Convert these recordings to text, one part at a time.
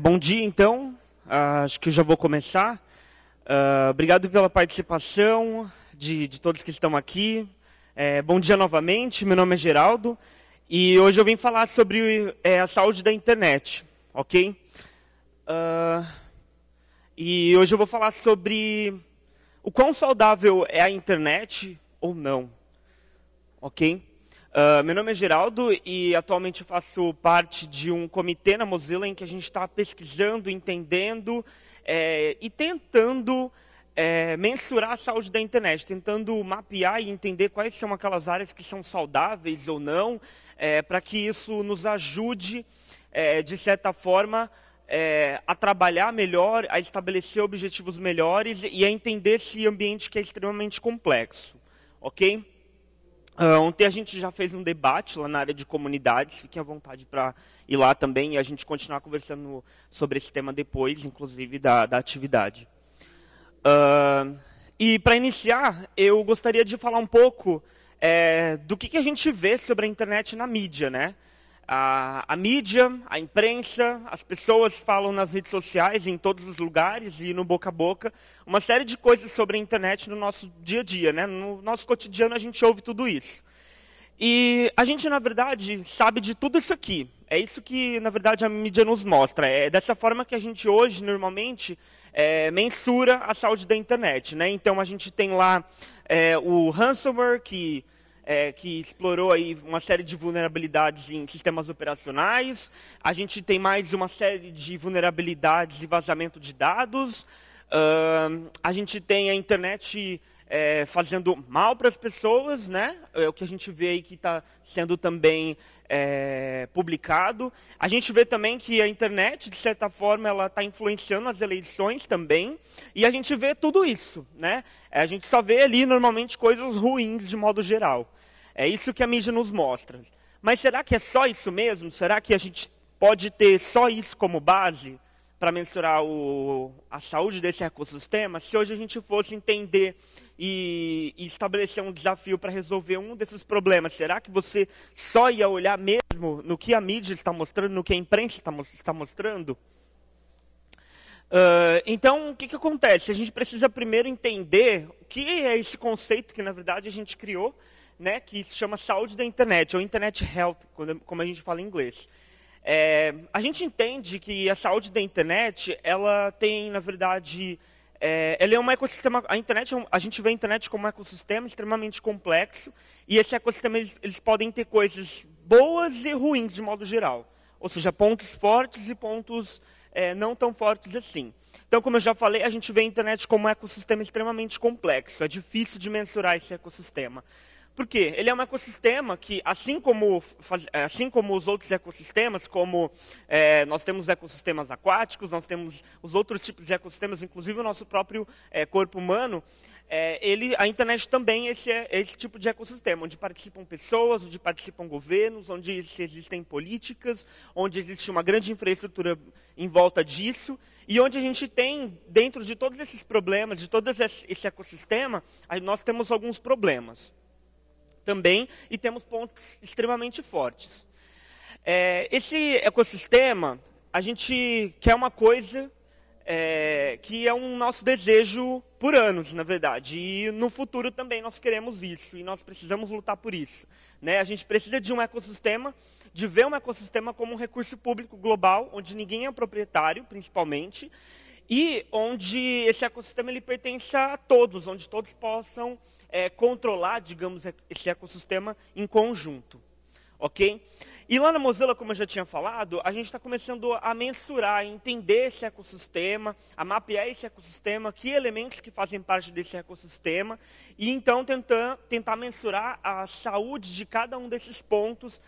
Bom dia, então. Acho que eu já vou começar. Obrigado pela participação de todos que estão aqui. Bom dia novamente, meu nome é Geraldo. E hoje eu vim falar sobre a saúde da internet, ok? E hoje eu vou falar sobre o quão saudável é a internet ou não, ok? Meu nome é Geraldo e atualmente eu faço parte de um comitê na Mozilla em que a gente está pesquisando, entendendo e tentando mensurar a saúde da internet, tentando mapear e entender quais são aquelas áreas que são saudáveis ou não, para que isso nos ajude, de certa forma, a trabalhar melhor, a estabelecer objetivos melhores e a entender esse ambiente que é extremamente complexo, ok? Ontem a gente já fez um debate lá na área de comunidades, fiquem à vontade para ir lá também e a gente continuar conversando sobre esse tema depois, inclusive da atividade. E para iniciar, eu gostaria de falar um pouco do que a gente vê sobre a internet na mídia, né? A mídia, a imprensa, as pessoas falam nas redes sociais, em todos os lugares e no boca a boca, uma série de coisas sobre a internet no nosso dia a dia, né? No nosso cotidiano a gente ouve tudo isso. E a gente, na verdade, sabe de tudo isso aqui. É isso que, na verdade, a mídia nos mostra. É dessa forma que a gente hoje, normalmente, mensura a saúde da internet, né? Então, a gente tem lá o ransomware, que explorou aí uma série de vulnerabilidades em sistemas operacionais. A gente tem mais uma série de vulnerabilidades e vazamento de dados. A gente tem a internet fazendo mal para as pessoas, né? É o que a gente vê aí que está sendo também publicado. A gente vê também que a internet, de certa forma, ela está influenciando as eleições também. E a gente vê tudo isso, né? A gente só vê ali, normalmente, coisas ruins de modo geral. É isso que a mídia nos mostra. Mas será que é só isso mesmo? Será que a gente pode ter só isso como base para mensurar a saúde desse ecossistema? Se hoje a gente fosse entender e estabelecer um desafio para resolver um desses problemas, será que você só ia olhar mesmo no que a mídia está mostrando, no que a imprensa está mostrando? Então, o que acontece? A gente precisa primeiro entender o que é esse conceito que, na verdade, a gente criou, né, que se chama saúde da internet, ou Internet Health, como a gente fala em inglês. A gente entende que a saúde da internet, ela tem, na verdade, ela é um ecossistema. A internet, a gente vê a internet como um ecossistema extremamente complexo, e esse ecossistema eles podem ter coisas boas e ruins de modo geral, ou seja, pontos fortes e pontos não tão fortes assim. Então, como eu já falei, a gente vê a internet como um ecossistema extremamente complexo. É difícil de mensurar esse ecossistema. Por quê? Ele é um ecossistema que, assim como os outros ecossistemas, como nós temos ecossistemas aquáticos, nós temos os outros tipos de ecossistemas, inclusive o nosso próprio corpo humano, a internet também é esse tipo de ecossistema, onde participam pessoas, onde participam governos, onde existem políticas, onde existe uma grande infraestrutura em volta disso, e onde a gente tem, dentro de todos esses problemas, de todo esse ecossistema, nós temos alguns problemas também, e temos pontos extremamente fortes. Esse ecossistema, a gente quer uma coisa que é um nosso desejo por anos, na verdade. E no futuro também nós queremos isso, e nós precisamos lutar por isso, né? A gente precisa de um ecossistema, de ver um ecossistema como um recurso público global, onde ninguém é proprietário, principalmente, e onde esse ecossistema ele pertence a todos, onde todos possam controlar, digamos, esse ecossistema em conjunto, ok? E lá na Mozilla, como eu já tinha falado, a gente está começando a mensurar, a entender esse ecossistema, a mapear esse ecossistema, que elementos que fazem parte desse ecossistema, e então tentar mensurar a saúde de cada um desses pontos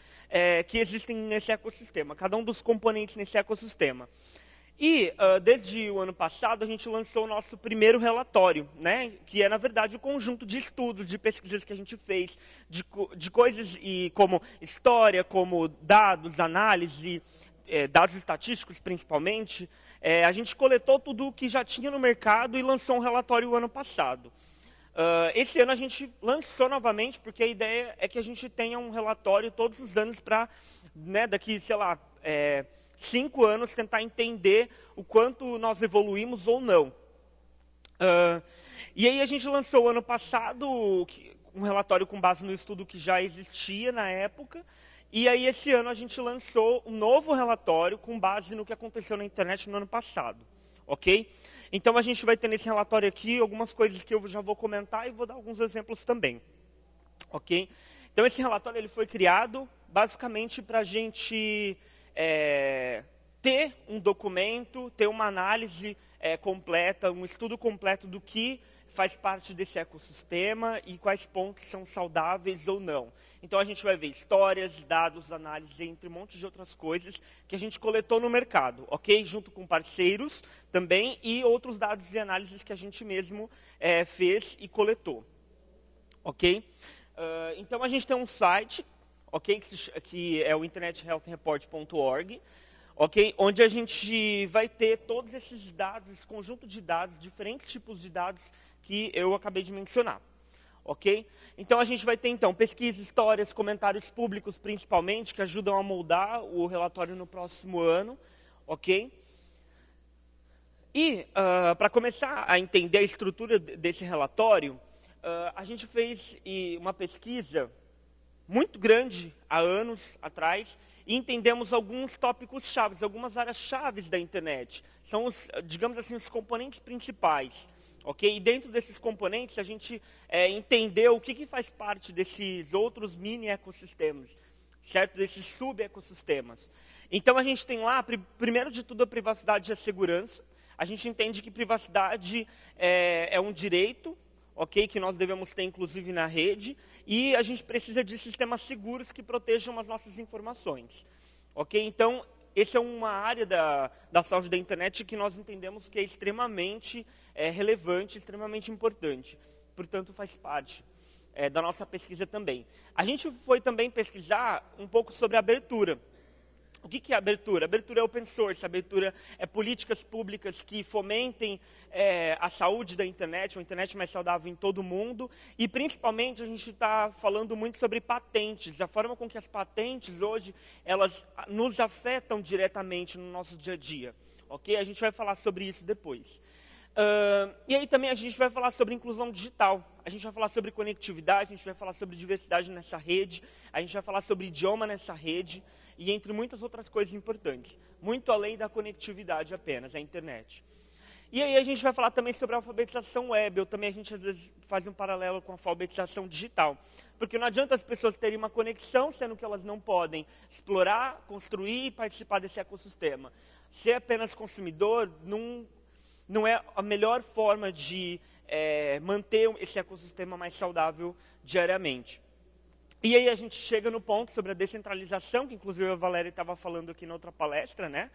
que existem nesse ecossistema, cada um dos componentes nesse ecossistema. E, desde o ano passado, a gente lançou o nosso primeiro relatório, né, que é, na verdade, o conjunto de estudos, de pesquisas que a gente fez, de coisas como história, como dados, análise, dados estatísticos, principalmente. A gente coletou tudo o que já tinha no mercado e lançou um relatório o ano passado. Esse ano a gente lançou novamente, porque a ideia é que a gente tenha um relatório todos os anos para, né, daqui, sei lá, 5 anos, tentar entender o quanto nós evoluímos ou não. E aí a gente lançou ano passado um relatório com base no estudo que já existia na época, e aí esse ano a gente lançou um novo relatório com base no que aconteceu na internet no ano passado, ok? Então a gente vai ter nesse relatório aqui algumas coisas que eu já vou comentar e vou dar alguns exemplos também, ok? Então esse relatório ele foi criado basicamente para a gente ter um documento, ter uma análise completa, um estudo completo do que faz parte desse ecossistema e quais pontos são saudáveis ou não. Então a gente vai ver histórias, dados, análises, entre um monte de outras coisas que a gente coletou no mercado, ok? Junto com parceiros também e outros dados e análises que a gente mesmo fez e coletou, ok? Então a gente tem um site, ok? Que é o internethealthreport.org, ok? Onde a gente vai ter todos esses dados, esse conjunto de dados, diferentes tipos de dados que eu acabei de mencionar, ok? Então a gente vai ter então pesquisas, histórias, comentários públicos principalmente, que ajudam a moldar o relatório no próximo ano, ok? E para começar a entender a estrutura desse relatório, a gente fez uma pesquisa muito grande há anos atrás e entendemos alguns tópicos chaves, algumas áreas chaves da internet. São digamos assim, os componentes principais. Ok? E dentro desses componentes, a gente entendeu o que faz parte desses outros mini ecossistemas, certo? Desses sub-ecossistemas. Então, a gente tem lá, primeiro de tudo, a privacidade e a segurança. A gente entende que privacidade é um direito, ok? Que nós devemos ter, inclusive, na rede. E a gente precisa de sistemas seguros que protejam as nossas informações. Ok? Então, essa é uma área da saúde da internet que nós entendemos que é extremamente relevante, extremamente importante. Portanto, faz parte da nossa pesquisa também. A gente foi também pesquisar um pouco sobre a abertura. O que é abertura? Abertura é open source, abertura é políticas públicas que fomentem a saúde da internet, uma internet mais saudável em todo o mundo. E, principalmente, a gente está falando muito sobre patentes, a forma com que as patentes hoje, elas nos afetam diretamente no nosso dia a dia. Ok? A gente vai falar sobre isso depois. E aí também a gente vai falar sobre inclusão digital, a gente vai falar sobre conectividade, a gente vai falar sobre diversidade nessa rede, a gente vai falar sobre idioma nessa rede, e entre muitas outras coisas importantes, muito além da conectividade apenas, a internet. E aí a gente vai falar também sobre a alfabetização web, ou também a gente às vezes faz um paralelo com a alfabetização digital, porque não adianta as pessoas terem uma conexão, sendo que elas não podem explorar, construir e participar desse ecossistema. Ser apenas consumidor não é a melhor forma de manter esse ecossistema mais saudável diariamente. E aí a gente chega no ponto sobre a descentralização, que inclusive a Valéria estava falando aqui na outra palestra, né?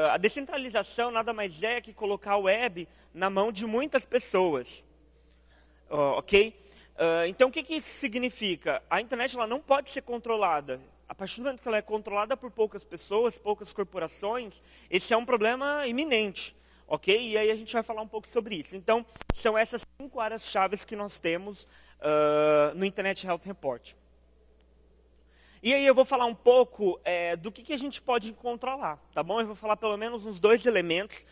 A descentralização nada mais é que colocar a web na mão de muitas pessoas. Ok? Então o que isso significa? A internet ela não pode ser controlada. A partir do momento que ela é controlada por poucas pessoas, poucas corporações, esse é um problema iminente. Ok? E aí a gente vai falar um pouco sobre isso. Então, são essas 5 áreas-chave que nós temos no Internet Health Report. E aí eu vou falar um pouco do que a gente pode encontrar lá, tá bom? Eu vou falar pelo menos uns 2 elementos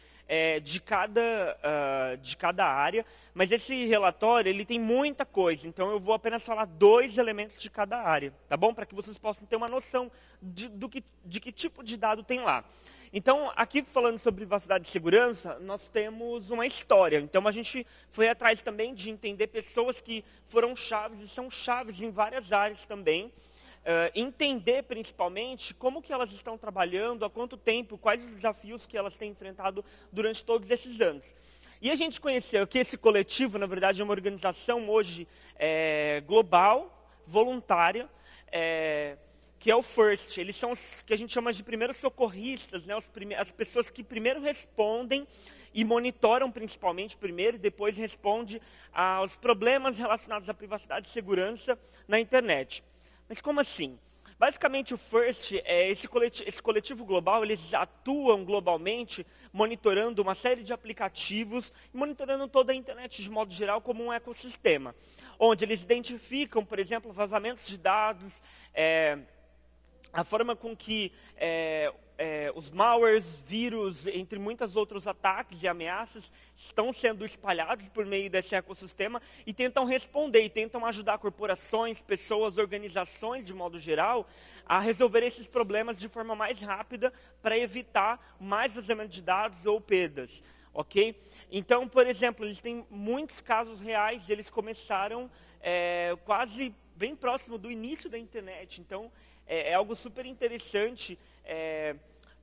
de cada área, mas esse relatório ele tem muita coisa, então eu vou apenas falar 2 elementos de cada área, tá bom? Para que vocês possam ter uma noção de que tipo de dado tem lá. Então, aqui falando sobre privacidade e segurança, nós temos uma história. Então, a gente foi atrás também de entender pessoas que foram chaves e são chaves em várias áreas também. Entender, principalmente, como que elas estão trabalhando, há quanto tempo, quais os desafios que elas têm enfrentado durante todos esses anos. E a gente conheceu que esse coletivo, na verdade, é uma organização hoje global, voluntária, que é o FIRST. Eles são os que a gente chama de primeiros socorristas, né? As pessoas que primeiro respondem e monitoram principalmente primeiro e depois respondem aos problemas relacionados à privacidade e segurança na internet. Mas como assim? Basicamente o FIRST, esse coletivo global, eles atuam globalmente monitorando uma série de aplicativos e monitorando toda a internet de modo geral como um ecossistema, onde eles identificam, por exemplo, vazamentos de dados, a forma com que os malwares, vírus, entre muitos outros ataques e ameaças, estão sendo espalhados por meio desse ecossistema e tentam responder, e tentam ajudar corporações, pessoas, organizações, de modo geral, a resolver esses problemas de forma mais rápida para evitar mais vazamento de dados ou perdas. Ok? Então, por exemplo, eles têm muitos casos reais, eles começaram quase bem próximo do início da internet. Então, é algo super interessante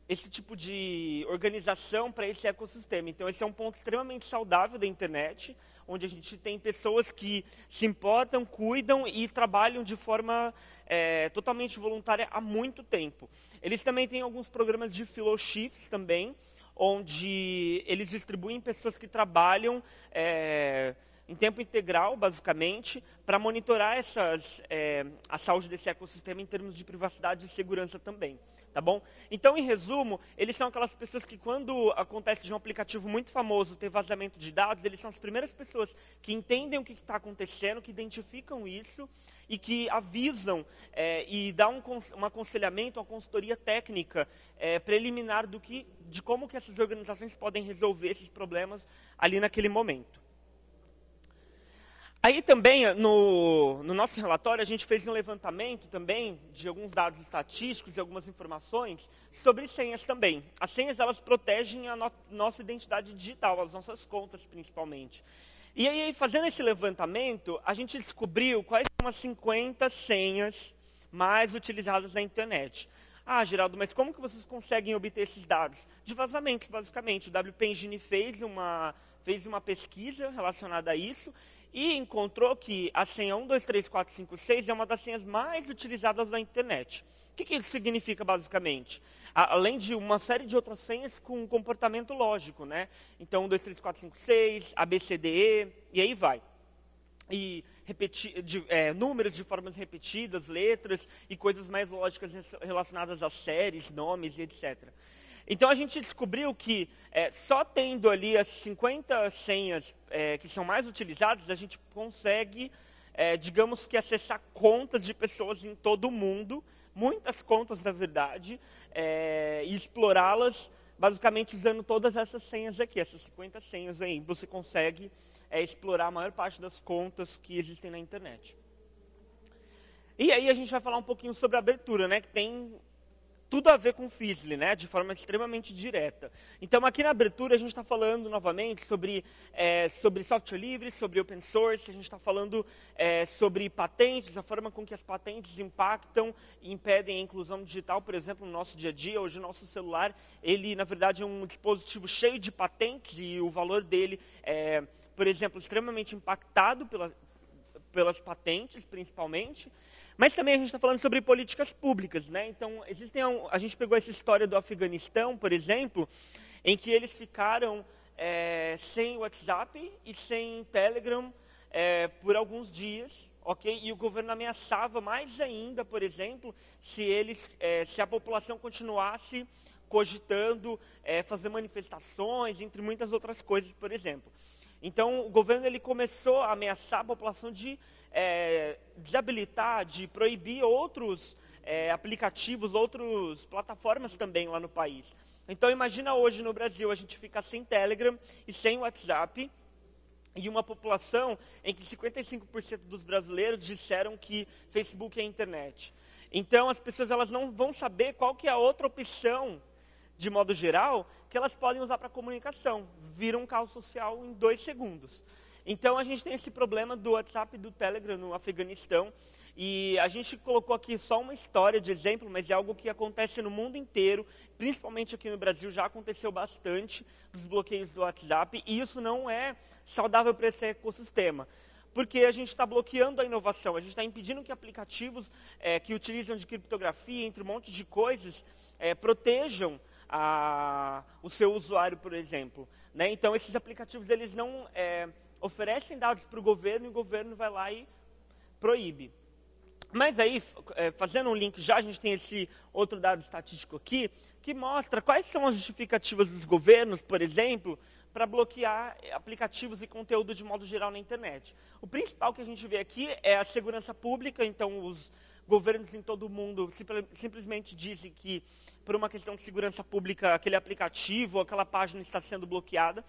esse tipo de organização para esse ecossistema. Então, esse é um ponto extremamente saudável da internet, onde a gente tem pessoas que se importam, cuidam e trabalham de forma totalmente voluntária há muito tempo. Eles também têm alguns programas de fellowships também, onde eles distribuem pessoas que trabalham em tempo integral, basicamente, para monitorar a saúde desse ecossistema em termos de privacidade e segurança também. Tá bom? Então, em resumo, eles são aquelas pessoas que, quando acontece de um aplicativo muito famoso ter vazamento de dados, eles são as primeiras pessoas que entendem o que está acontecendo, que identificam isso e que avisam e dão um aconselhamento, uma consultoria técnica preliminar de como que essas organizações podem resolver esses problemas ali naquele momento. Aí também, no nosso relatório, a gente fez um levantamento também de alguns dados estatísticos e algumas informações sobre senhas também. As senhas, elas protegem a nossa identidade digital, as nossas contas principalmente. E aí, fazendo esse levantamento, a gente descobriu quais são as 50 senhas mais utilizadas na internet. Ah, Geraldo, mas como que vocês conseguem obter esses dados? De vazamentos, basicamente. O WP Engine fez uma pesquisa relacionada a isso e encontrou que a senha 123456 é uma das senhas mais utilizadas na internet. O que isso significa, basicamente? Além de uma série de outras senhas com comportamento lógico, né? Então, 123456, ABCDE, e aí vai. E números de formas repetidas, letras e coisas mais lógicas relacionadas a séries, nomes e etc. Então, a gente descobriu que só tendo ali as 50 senhas que são mais utilizadas, a gente consegue, digamos que, acessar contas de pessoas em todo o mundo, muitas contas, na verdade, e explorá-las, basicamente, usando todas essas senhas aqui, essas 50 senhas aí. Você consegue explorar a maior parte das contas que existem na internet. E aí a gente vai falar um pouquinho sobre a abertura, né, que tem tudo a ver com o FISLI, né, de forma extremamente direta. Então, aqui na abertura, a gente está falando novamente sobre software livre, sobre open source, a gente está falando sobre patentes, a forma com que as patentes impactam e impedem a inclusão digital, por exemplo, no nosso dia a dia. Hoje, o nosso celular, ele, na verdade, é um dispositivo cheio de patentes e o valor dele é, por exemplo, extremamente impactado pelas patentes, principalmente. Mas também a gente está falando sobre políticas públicas, né? Então, a gente pegou essa história do Afeganistão, por exemplo, em que eles ficaram sem WhatsApp e sem Telegram por alguns dias, ok? E o governo ameaçava mais ainda, por exemplo, se a população continuasse cogitando fazer manifestações, entre muitas outras coisas, por exemplo. Então, o governo ele começou a ameaçar a população de desabilitar, de proibir outros aplicativos, outras plataformas também lá no país. Então, imagina hoje no Brasil a gente ficar sem Telegram e sem WhatsApp, e uma população em que 55% dos brasileiros disseram que Facebook é internet. Então, as pessoas elas não vão saber qual que é a outra opção, de modo geral, que elas podem usar para comunicação. Vira um caos social em 2 segundos. Então, a gente tem esse problema do WhatsApp e do Telegram no Afeganistão. E a gente colocou aqui só uma história de exemplo, mas é algo que acontece no mundo inteiro, principalmente aqui no Brasil, já aconteceu bastante dos bloqueios do WhatsApp. E isso não é saudável para esse ecossistema. Porque a gente está bloqueando a inovação, a gente está impedindo que aplicativos que utilizam de criptografia, entre um monte de coisas, protejam o seu usuário, por exemplo. Né? Então, esses aplicativos eles não oferecem dados para o governo e o governo vai lá e proíbe. Mas aí, fazendo um link já, a gente tem esse outro dado estatístico aqui, que mostra quais são as justificativas dos governos, por exemplo, para bloquear aplicativos e conteúdo de modo geral na internet. O principal que a gente vê aqui é a segurança pública, então os governos em todo o mundo simplesmente dizem que, por uma questão de segurança pública, aquele aplicativo ou aquela página está sendo bloqueada.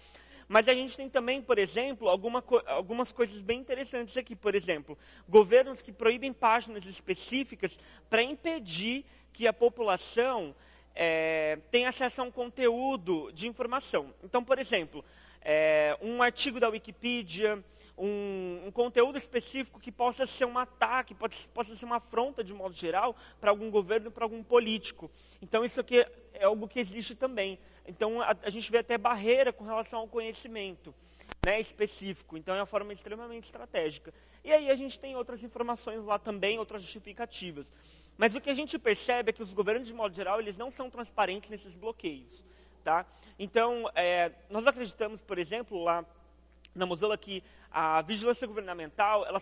Mas a gente tem também, por exemplo, algumas coisas bem interessantes aqui. Por exemplo, governos que proíbem páginas específicas para impedir que a população tenha acesso a um conteúdo de informação. Então, por exemplo, um artigo da Wikipedia, um conteúdo específico que possa ser um ataque, possa ser uma afronta, de modo geral, para algum governo, para algum político. Então, isso aqui é algo que existe também. Então, a gente vê até barreira com relação ao conhecimento, né, específico. Então, é uma forma extremamente estratégica. E aí a gente tem outras informações lá também, outras justificativas. Mas o que a gente percebe é que os governos, de modo geral, eles não são transparentes nesses bloqueios. Tá? Então, nós acreditamos, por exemplo, lá na Mozilla, que a vigilância governamental, ela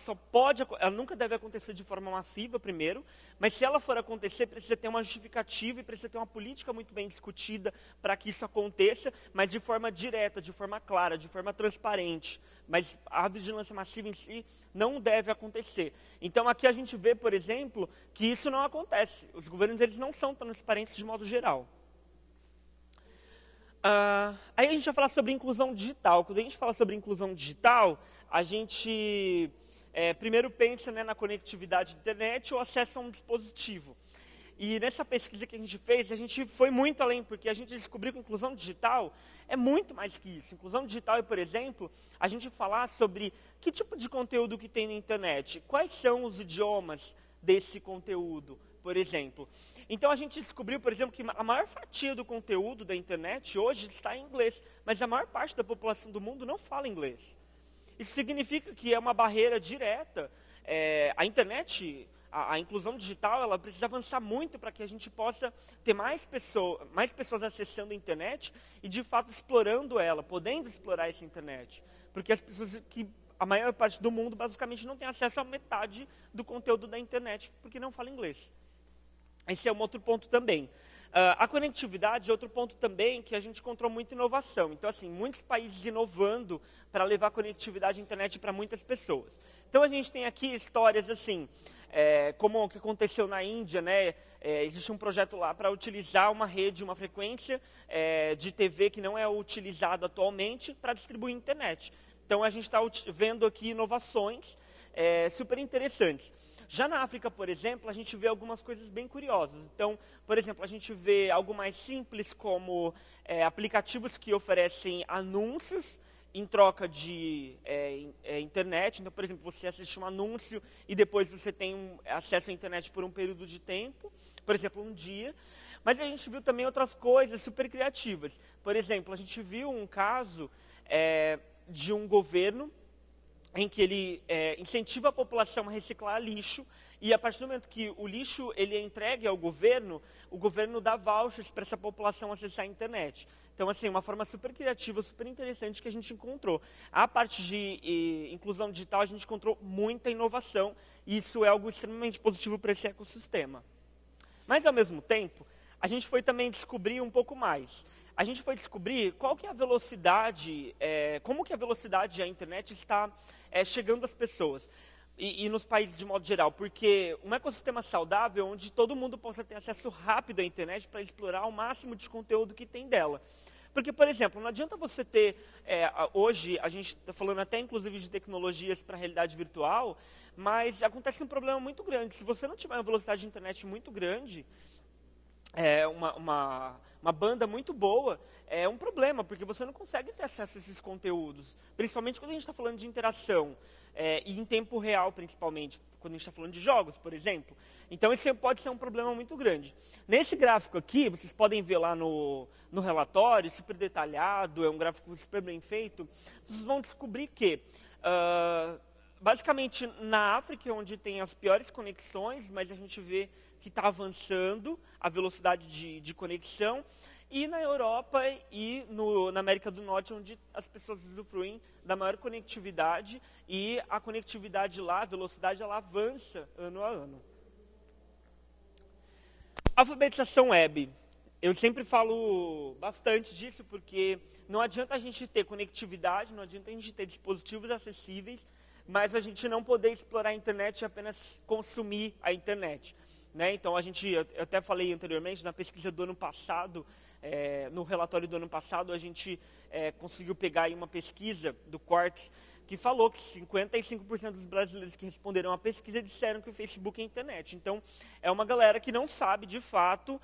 nunca deve acontecer de forma massiva, primeiro, mas se ela for acontecer, precisa ter uma justificativa e precisa ter uma política muito bem discutida para que isso aconteça, mas de forma direta, de forma clara, de forma transparente. Mas a vigilância massiva em si não deve acontecer. Então, aqui a gente vê, por exemplo, que isso não acontece. Os governos, eles não são transparentes de modo geral. Aí a gente vai falar sobre inclusão digital. Quando a gente fala sobre inclusão digital, a gente primeiro pensa, né, na conectividade à internet ou acesso a um dispositivo. E nessa pesquisa que a gente fez, a gente foi muito além, porque a gente descobriu que inclusão digital é muito mais que isso. Inclusão digital é, por exemplo, a gente falar sobre que tipo de conteúdo que tem na internet, quais são os idiomas desse conteúdo, por exemplo. Então, a gente descobriu, por exemplo, que a maior fatia do conteúdo da internet hoje está em inglês, mas a maior parte da população do mundo não fala inglês. Isso significa que é uma barreira direta. A internet, a inclusão digital, ela precisa avançar muito para que a gente possa ter mais pessoas acessando a internet e, de fato, explorando ela, podendo explorar essa internet. Porque as pessoas a maior parte do mundo, basicamente, não tem acesso a metade do conteúdo da internet, porque não fala inglês. Esse é um outro ponto também. A conectividade é outro ponto também que a gente encontrou muita inovação. Então, assim, muitos países inovando para levar conectividade à internet para muitas pessoas. Então, a gente tem aqui histórias assim, como o que aconteceu na Índia, né? Existe um projeto lá para utilizar uma rede, uma frequência de TV que não é utilizada atualmente para distribuir internet. Então, a gente está vendo aqui inovações super interessantes. Já na África, por exemplo, a gente vê algumas coisas bem curiosas. Então, por exemplo, a gente vê algo mais simples como aplicativos que oferecem anúncios em troca de internet. Então, por exemplo, você assiste um anúncio e depois você tem acesso à internet por um período de tempo, por exemplo, um dia. Mas a gente viu também outras coisas super criativas. Por exemplo, a gente viu um caso de um governo em que ele incentiva a população a reciclar lixo, e a partir do momento que o lixo ele é entregue ao governo, o governo dá vouchers para essa população acessar a internet. Então, assim, uma forma super criativa, super interessante que a gente encontrou. A parte de inclusão digital, a gente encontrou muita inovação, e isso é algo extremamente positivo para esse ecossistema. Mas, ao mesmo tempo, a gente foi também descobrir um pouco mais. A gente foi descobrir qual que é a velocidade, como que a velocidade da internet está chegando às pessoas e nos países de modo geral. Porque um ecossistema saudável onde todo mundo possa ter acesso rápido à internet para explorar o máximo de conteúdo que tem dela. Porque, por exemplo, não adianta você ter, hoje, a gente está falando até inclusive de tecnologias para a realidade virtual, mas acontece um problema muito grande. Se você não tiver uma velocidade de internet muito grande, uma banda muito boa, é um problema, porque você não consegue ter acesso a esses conteúdos. Principalmente quando a gente está falando de interação, e em tempo real, principalmente, quando a gente está falando de jogos, por exemplo. Então, esse pode ser um problema muito grande. Nesse gráfico aqui, vocês podem ver lá no relatório, super detalhado, é um gráfico super bem feito, vocês vão descobrir que, basicamente, na África, onde tem as piores conexões, mas a gente vê que está avançando a velocidade de conexão, e na Europa e na América do Norte, onde as pessoas usufruem da maior conectividade, e a conectividade lá, a velocidade, ela avança ano a ano. Alfabetização web. Eu sempre falo bastante disso, porque não adianta a gente ter conectividade, não adianta a gente ter dispositivos acessíveis, mas a gente não poder explorar a internet e apenas consumir a internet. Né? Então, eu até falei anteriormente, na pesquisa do ano passado, no relatório do ano passado, a gente conseguiu pegar aí uma pesquisa do Quartz, que falou que 55% dos brasileiros que responderam à pesquisa disseram que o Facebook é a internet. Então, é uma galera que não sabe, de fato,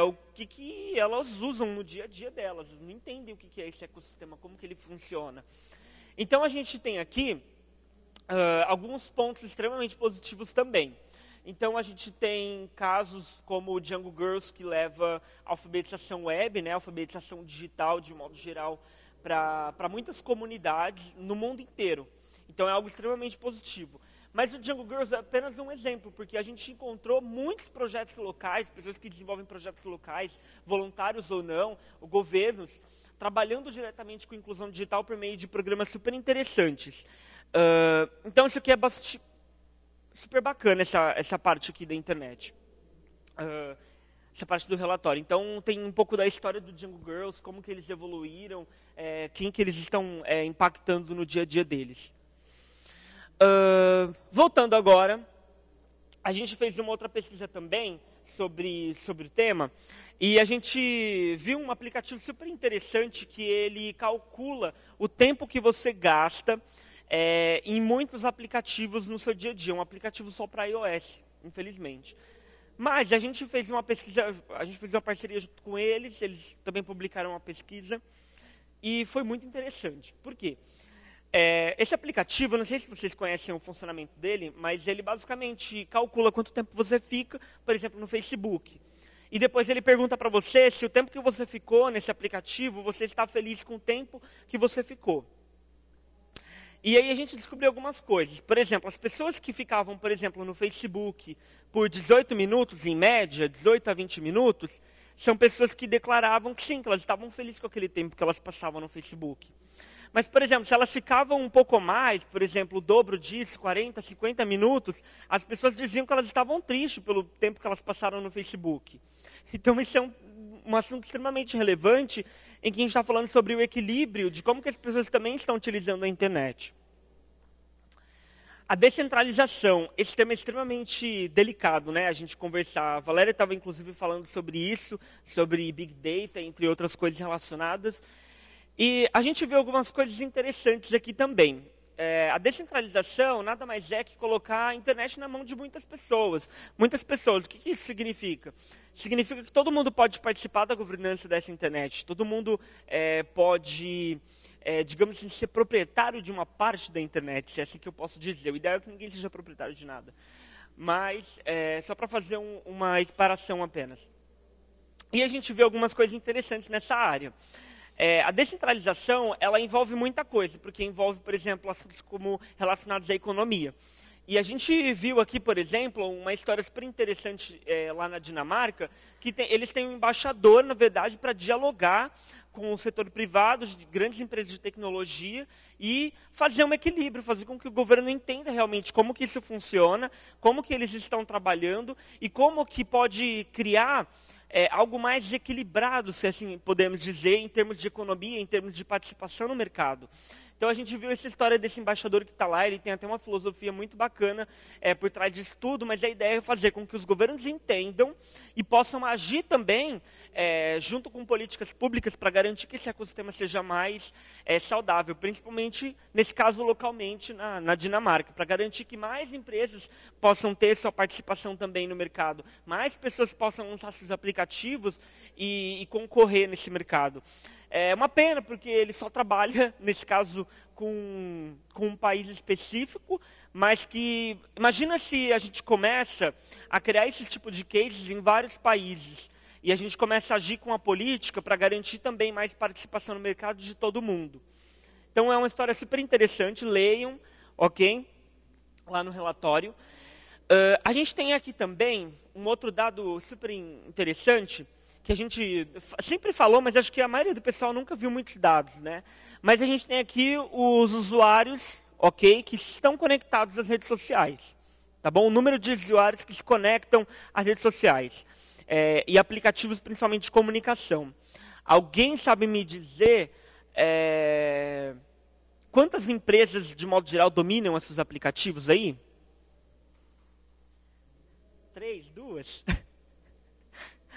o que elas usam no dia a dia delas. Não entendem o que é esse ecossistema, como que ele funciona. Então, a gente tem aqui alguns pontos extremamente positivos também. Então, a gente tem casos como o Django Girls, que leva alfabetização web, né, alfabetização digital, de modo geral, para muitas comunidades no mundo inteiro. Então, é algo extremamente positivo. Mas o Django Girls é apenas um exemplo, porque a gente encontrou muitos projetos locais, pessoas que desenvolvem projetos locais, voluntários ou não, governos, trabalhando diretamente com inclusão digital por meio de programas super interessantes. Então, isso aqui é bastante super bacana, essa parte aqui da internet. Essa parte do relatório. Então, tem um pouco da história do Django Girls, como que eles evoluíram, quem que eles estão impactando no dia a dia deles. Voltando agora, a gente fez uma outra pesquisa também sobre o tema, e a gente viu um aplicativo super interessante que ele calcula o tempo que você gasta em muitos aplicativos no seu dia a dia, um aplicativo só para iOS, infelizmente. Mas a gente fez uma pesquisa, a gente fez uma parceria junto com eles também publicaram uma pesquisa, e foi muito interessante. Por quê? Esse aplicativo, não sei se vocês conhecem o funcionamento dele, mas ele basicamente calcula quanto tempo você fica, por exemplo, no Facebook. E depois ele pergunta para você se o tempo que você ficou nesse aplicativo, você está feliz com o tempo que você ficou. E aí a gente descobriu algumas coisas. Por exemplo, as pessoas que ficavam, por exemplo, no Facebook por 18 minutos, em média, 18 a 20 minutos, são pessoas que declaravam que sim, que elas estavam felizes com aquele tempo que elas passavam no Facebook. Mas, por exemplo, se elas ficavam um pouco mais, por exemplo, o dobro disso, 40, 50 minutos, as pessoas diziam que elas estavam tristes pelo tempo que elas passaram no Facebook. Então, isso é um assunto extremamente relevante em que a gente está falando sobre o equilíbrio de como que as pessoas também estão utilizando a internet. A descentralização, esse tema é extremamente delicado, né? A gente conversar, a Valéria estava inclusive falando sobre isso, sobre Big Data, entre outras coisas relacionadas. E a gente vê algumas coisas interessantes aqui também. A descentralização nada mais é que colocar a internet na mão de muitas pessoas. Muitas pessoas, o que isso significa? Significa que todo mundo pode participar da governança dessa internet. Todo mundo pode, digamos assim, ser proprietário de uma parte da internet, se é assim que eu posso dizer. O ideal é que ninguém seja proprietário de nada. Mas, só para fazer uma equiparação apenas. E a gente vê algumas coisas interessantes nessa área. A descentralização, ela envolve muita coisa, porque envolve, por exemplo, assuntos como relacionados à economia. E a gente viu aqui, por exemplo, uma história super interessante lá na Dinamarca, que eles têm um embaixador, na verdade, para dialogar com o setor privado, de grandes empresas de tecnologia, e fazer um equilíbrio, fazer com que o governo entenda realmente como que isso funciona, como que eles estão trabalhando, e como que pode criar algo mais equilibrado, se assim podemos dizer, em termos de economia, em termos de participação no mercado. Então a gente viu essa história desse embaixador que está lá, ele tem até uma filosofia muito bacana por trás disso tudo, mas a ideia é fazer com que os governos entendam e possam agir também junto com políticas públicas para garantir que esse ecossistema seja mais saudável, principalmente, nesse caso, localmente, na Dinamarca, para garantir que mais empresas possam ter sua participação também no mercado, mais pessoas possam usar seus aplicativos e concorrer nesse mercado. É uma pena, porque ele só trabalha, nesse caso, com um país específico, mas que, imagina se a gente começa a criar esse tipo de cases em vários países, e a gente começa a agir com a política para garantir também mais participação no mercado de todo mundo. Então, é uma história super interessante, leiam, ok? Lá no relatório. A gente tem aqui também um outro dado super interessante, que a gente sempre falou, mas acho que a maioria do pessoal nunca viu muitos dados, né? Mas a gente tem aqui os usuários, ok, que estão conectados às redes sociais, tá bom? O número de usuários que se conectam às redes sociais e aplicativos, principalmente de comunicação. Alguém sabe me dizer Quantas empresas, de modo geral, dominam esses aplicativos aí? 3, 2?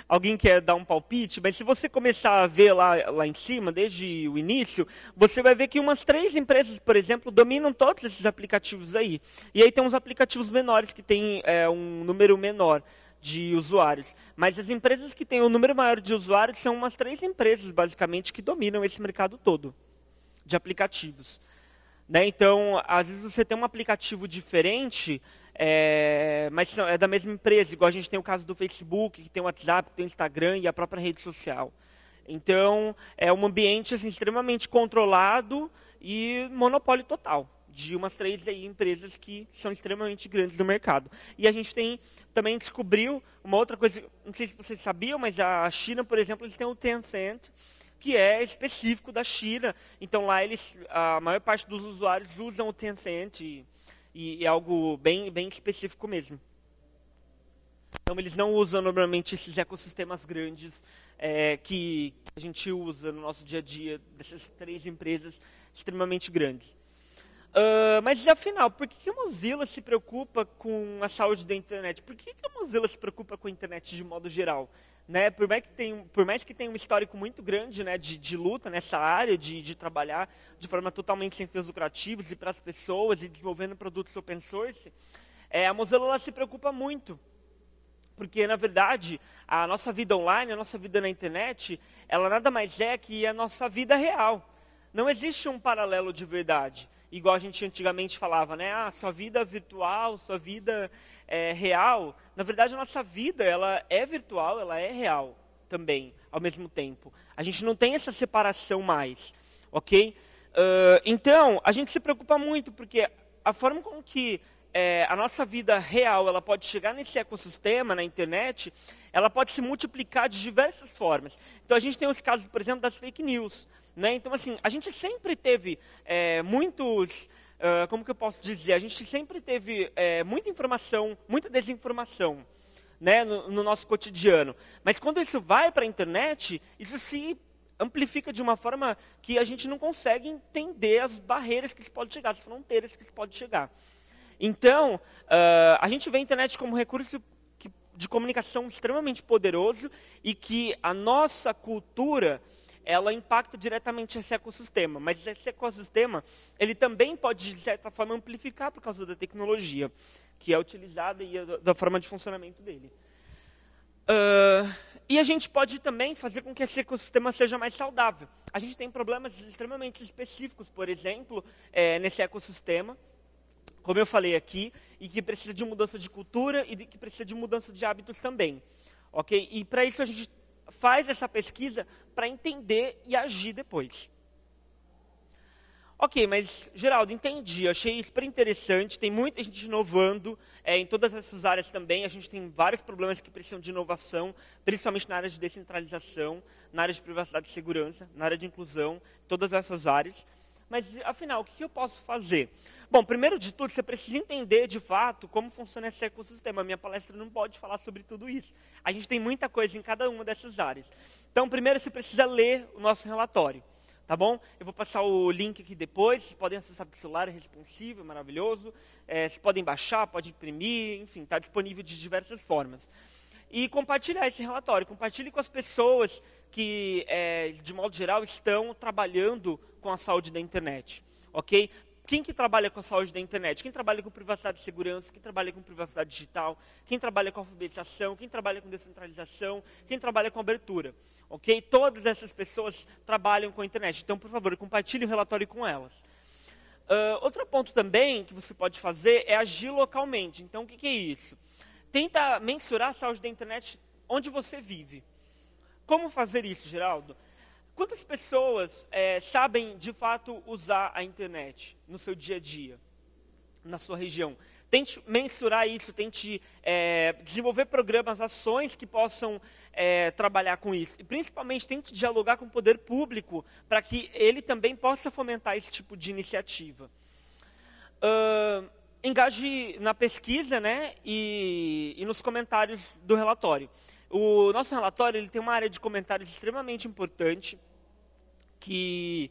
Alguém quer dar um palpite? Mas se você começar a ver lá em cima, desde o início, você vai ver que umas 3 empresas, por exemplo, dominam todos esses aplicativos aí. E aí tem uns aplicativos menores que têm um número menor de usuários. Mas as empresas que têm um número maior de usuários são umas 3 empresas, basicamente, que dominam esse mercado todo de aplicativos. Né? Então, às vezes você tem um aplicativo diferente, mas é da mesma empresa, igual a gente tem o caso do Facebook, que tem o WhatsApp, que tem o Instagram e a própria rede social. Então, é um ambiente assim, extremamente controlado e monopólio total de umas 3 aí, empresas que são extremamente grandes no mercado. E a gente também descobriu uma outra coisa, não sei se vocês sabiam, mas a China, por exemplo, eles têm o Tencent, que é específico da China. Então lá a maior parte dos usuários usam o Tencent e é algo bem específico mesmo. Então eles não usam normalmente esses ecossistemas grandes que a gente usa no nosso dia a dia, dessas 3 empresas extremamente grandes. Mas afinal, por que a Mozilla se preocupa com a saúde da internet? Por que a Mozilla se preocupa com a internet de modo geral? Né? Por mais que tenha um histórico muito grande, né, de luta nessa área, de trabalhar de forma totalmente sem fins lucrativos e para as pessoas e desenvolvendo produtos open source, a Mozilla ela se preocupa muito. Porque, na verdade, a nossa vida online, a nossa vida na internet, ela nada mais é que a nossa vida real. Não existe um paralelo de verdade. Igual a gente antigamente falava, né? Sua vida virtual, sua vida real. Na verdade, a nossa vida ela é virtual, ela é real também, ao mesmo tempo. A gente não tem essa separação mais, ok? Então, a gente se preocupa muito, porque a forma com que a nossa vida real ela pode chegar nesse ecossistema, na internet, ela pode se multiplicar de diversas formas. Então, a gente tem os casos, por exemplo, das fake news. Né? Então, assim, a gente sempre teve como que eu posso dizer? A gente sempre teve muita informação, muita desinformação, né, no nosso cotidiano. Mas quando isso vai para a internet, isso se amplifica de uma forma que a gente não consegue entender as barreiras que isso pode chegar, as fronteiras que isso pode chegar. Então, a gente vê a internet como um recurso de comunicação extremamente poderoso e que a nossa cultura ela impacta diretamente esse ecossistema, mas esse ecossistema ele também pode, de certa forma, amplificar por causa da tecnologia que é utilizada e da forma de funcionamento dele. E a gente pode também fazer com que esse ecossistema seja mais saudável. A gente tem problemas extremamente específicos, por exemplo, nesse ecossistema, como eu falei aqui, e que precisa de mudança de cultura e que precisa de mudança de hábitos também. Okay? E para isso a gente faz essa pesquisa para entender e agir depois. Ok, mas, Geraldo, entendi, achei super interessante, tem muita gente inovando em todas essas áreas também, a gente tem vários problemas que precisam de inovação, principalmente na área de descentralização, na área de privacidade e segurança, na área de inclusão, todas essas áreas. Mas, afinal, o que eu posso fazer? Bom, primeiro de tudo, você precisa entender, de fato, como funciona esse ecossistema. A minha palestra não pode falar sobre tudo isso. A gente tem muita coisa em cada uma dessas áreas. Então, primeiro, você precisa ler o nosso relatório. Tá bom? Eu vou passar o link aqui depois. Vocês podem acessar pelo celular, é responsivo, é maravilhoso. Vocês podem baixar, pode imprimir, enfim, está disponível de diversas formas. E compartilhar esse relatório. Compartilhe com as pessoas que, de modo geral, estão trabalhando com a saúde da internet. Ok? Quem que trabalha com a saúde da internet? Quem trabalha com privacidade e segurança? Quem trabalha com privacidade digital? Quem trabalha com alfabetização? Quem trabalha com descentralização? Quem trabalha com abertura? Ok? Todas essas pessoas trabalham com a internet. Então, por favor, compartilhe o relatório com elas. Outro ponto também que você pode fazer é agir localmente. Então, o que é isso? Tenta mensurar a saúde da internet onde você vive. Como fazer isso, Geraldo? Quantas pessoas sabem, de fato, usar a internet no seu dia a dia, na sua região? Tente mensurar isso, tente desenvolver programas, ações que possam trabalhar com isso. E, principalmente, tente dialogar com o poder público para que ele também possa fomentar esse tipo de iniciativa. Engaje na pesquisa, né, e nos comentários do relatório. O nosso relatório ele tem uma área de comentários extremamente importante, que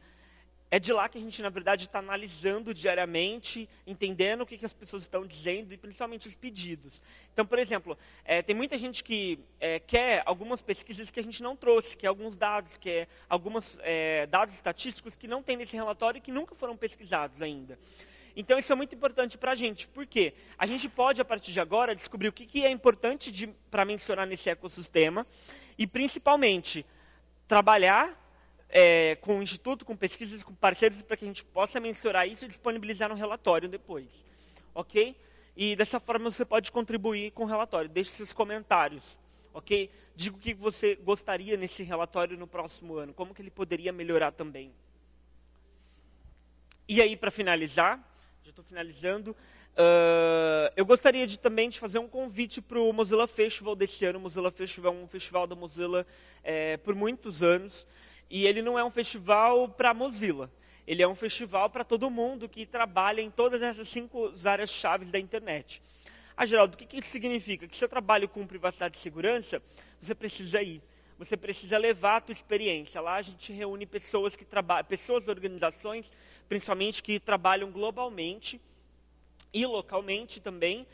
é de lá que a gente, na verdade, está analisando diariamente, entendendo o que as pessoas estão dizendo e principalmente os pedidos. Então, por exemplo, tem muita gente que quer algumas pesquisas que a gente não trouxe, quer alguns dados, quer alguns dados estatísticos que não tem nesse relatório e que nunca foram pesquisados ainda. Então, isso é muito importante para a gente. Por quê? A gente pode, a partir de agora, descobrir o que é importante para mencionar nesse ecossistema e, principalmente, trabalhar com o Instituto, com pesquisas, com parceiros, para que a gente possa mensurar isso e disponibilizar no relatório depois. Ok? E dessa forma você pode contribuir com o relatório. Deixe seus comentários. Ok? Diga o que você gostaria nesse relatório no próximo ano. Como que ele poderia melhorar também. E aí, para finalizar, já estou finalizando, eu gostaria também de fazer um convite para o Mozilla Festival desse ano. O Mozilla Festival é um festival da Mozilla por muitos anos. E ele não é um festival para Mozilla. Ele é um festival para todo mundo que trabalha em todas essas 5 áreas-chave da internet. Geraldo, o que isso significa? Que se eu trabalho com privacidade e segurança, você precisa ir. Você precisa levar a tua experiência. Lá a gente reúne pessoas que trabalham, pessoas, organizações, principalmente que trabalham globalmente e localmente também,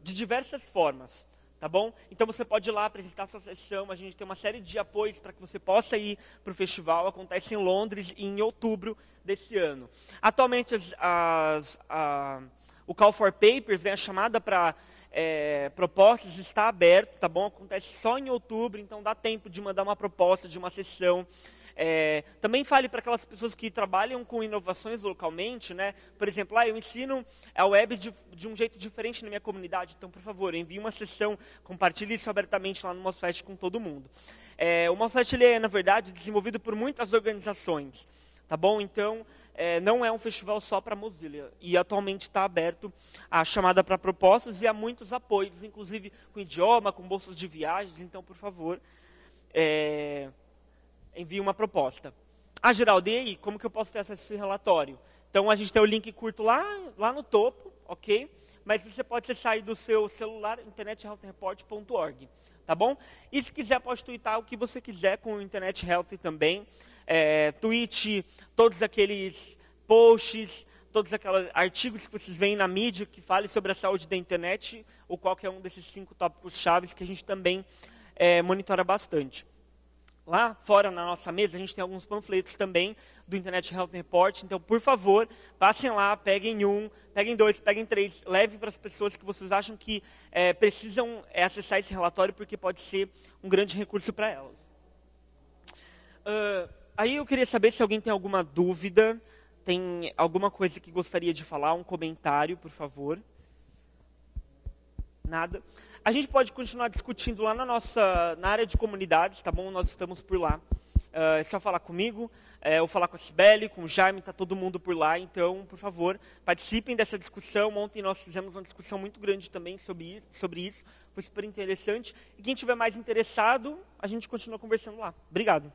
de diversas formas. Tá bom? Então você pode ir lá apresentar a sua sessão, a gente tem uma série de apoios para que você possa ir para o festival, acontece em Londres em outubro desse ano. Atualmente o Call for Papers, né, a chamada para propostas está aberto, tá bom? Acontece só em outubro, então dá tempo de mandar uma proposta de uma sessão. Também fale para aquelas pessoas que trabalham com inovações localmente, né? Por exemplo, eu ensino a web de um jeito diferente na minha comunidade, então, por favor, envie uma sessão, compartilhe isso abertamente lá no Mozfest com todo mundo. O Mozfest, ele é, na verdade, desenvolvido por muitas organizações, tá bom? Então, não é um festival só para Mozilla, e atualmente está aberto a chamada para propostas e há muitos apoios, inclusive com idioma, com bolsas de viagens, então, por favor, envie uma proposta. Geraldo, e aí, como que eu posso ter acesso a esse relatório? Então, a gente tem o link curto lá no topo, ok? Mas você pode acessar aí do seu celular, internethealthreport.org, tá bom? E se quiser, pode twittar o que você quiser com o Internet Health também. Tweet todos aqueles posts, todos aqueles artigos que vocês veem na mídia que falem sobre a saúde da internet, ou qualquer um desses 5 tópicos chaves que a gente também monitora bastante. Lá fora, na nossa mesa, a gente tem alguns panfletos também do Internet Health Report. Então, por favor, passem lá, peguem 1, peguem 2, peguem 3. Levem para as pessoas que vocês acham que precisam acessar esse relatório, porque pode ser um grande recurso para elas. Aí eu queria saber se alguém tem alguma dúvida, tem alguma coisa que gostaria de falar, um comentário, por favor. Nada. A gente pode continuar discutindo lá na área de comunidades, tá bom? Nós estamos por lá. É só falar comigo, ou falar com a Cibele, com o Jaime, está todo mundo por lá. Então, por favor, participem dessa discussão. Ontem nós fizemos uma discussão muito grande também sobre isso. Foi super interessante. E quem estiver mais interessado, a gente continua conversando lá. Obrigado.